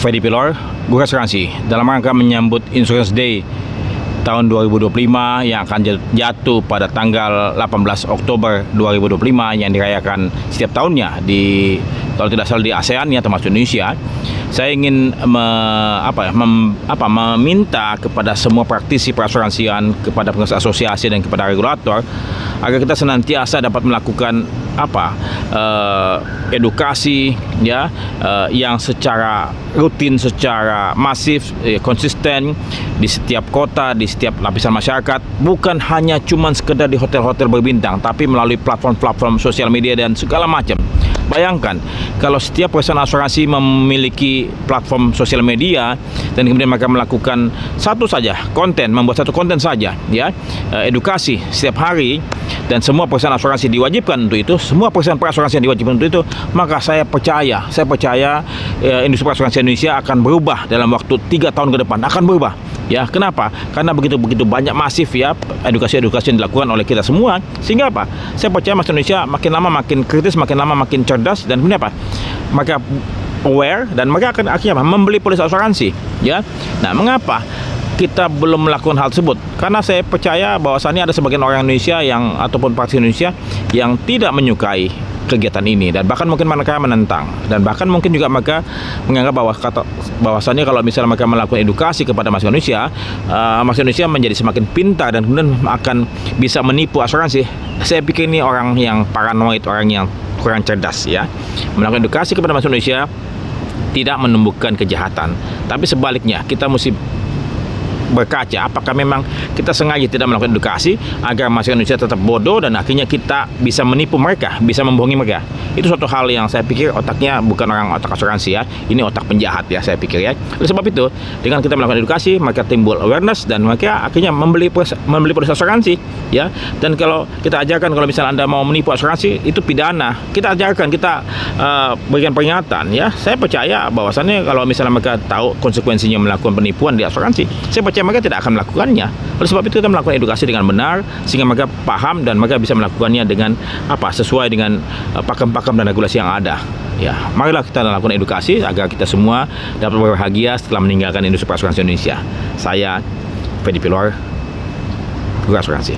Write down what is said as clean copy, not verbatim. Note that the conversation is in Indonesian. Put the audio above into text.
Freddy Pilor, Guru Asuransi, dalam rangka menyambut Insurance Day tahun 2025 yang akan jatuh pada tanggal 18 Oktober 2025 yang dirayakan setiap tahunnya di, kalau tidak salah, di ASEAN ya, termasuk Indonesia. Saya ingin meminta kepada semua praktisi perasuransian, kepada pengurus asosiasi dan kepada regulator agar kita senantiasa dapat melakukan edukasi ya, yang secara rutin, secara masif, konsisten di setiap kota, di setiap lapisan masyarakat, bukan hanya cuman sekedar di hotel-hotel berbintang, tapi melalui platform-platform sosial media dan segala macam. Bayangkan kalau setiap perusahaan asuransi memiliki platform sosial media dan kemudian mereka melakukan membuat satu konten saja ya, edukasi setiap hari, dan semua perusahaan asuransi diwajibkan untuk itu, semua perusahaan perasuransian diwajibkan untuk itu, maka saya percaya industri perasuransi Indonesia akan berubah dalam waktu 3 tahun ke depan, akan berubah. Ya, kenapa? Karena begitu banyak masif ya edukasi yang dilakukan oleh kita semua, sehingga saya percaya masyarakat Indonesia makin lama makin kritis, makin lama makin cerdas, dan kemudian mereka aware dan mereka akan akhirnya membeli polis asuransi ya. Nah, mengapa kita belum melakukan hal tersebut? Karena saya percaya bahwasannya ada sebagian orang Indonesia ataupun praktisi Indonesia yang tidak menyukai kegiatan ini, dan bahkan mungkin mereka menentang, dan bahkan mungkin juga mereka menganggap bahwasannya kalau misalnya mereka melakukan edukasi kepada masyarakat Indonesia menjadi semakin pintar dan kemudian akan bisa menipu asuransi. Saya pikir ini orang yang paranoid, orang yang kurang cerdas ya. Melakukan edukasi kepada masyarakat Indonesia tidak menumbuhkan kejahatan, tapi sebaliknya kita mesti berkaca apakah memang kita sengaja tidak melakukan edukasi agar masyarakat Indonesia tetap bodoh dan akhirnya kita bisa menipu mereka, bisa membohongi mereka. Itu suatu hal yang saya pikir otaknya bukan otak asuransi ya, ini otak penjahat ya, saya pikir ya. Oleh sebab itu, dengan kita melakukan edukasi, mereka timbul awareness dan mereka akhirnya membeli polis asuransi ya. Dan kalau kita ajarkan, kalau misalnya Anda mau menipu asuransi, itu pidana. Kita ajarkan, kita berikan peringatan ya. Saya percaya bahwasannya kalau misalnya mereka tahu konsekuensinya melakukan penipuan di asuransi, saya percaya mereka tidak akan melakukannya. Oleh sebab itu kita melakukan edukasi dengan benar sehingga mereka paham dan mereka bisa melakukannya dengan sesuai dengan pakem-pakem dan regulasi yang ada. Ya, marilah kita lakukan edukasi agar kita semua dapat berbahagia setelah meninggalkan industri perasuransi Indonesia. Saya Freddy Pilor, Guru Asuransi.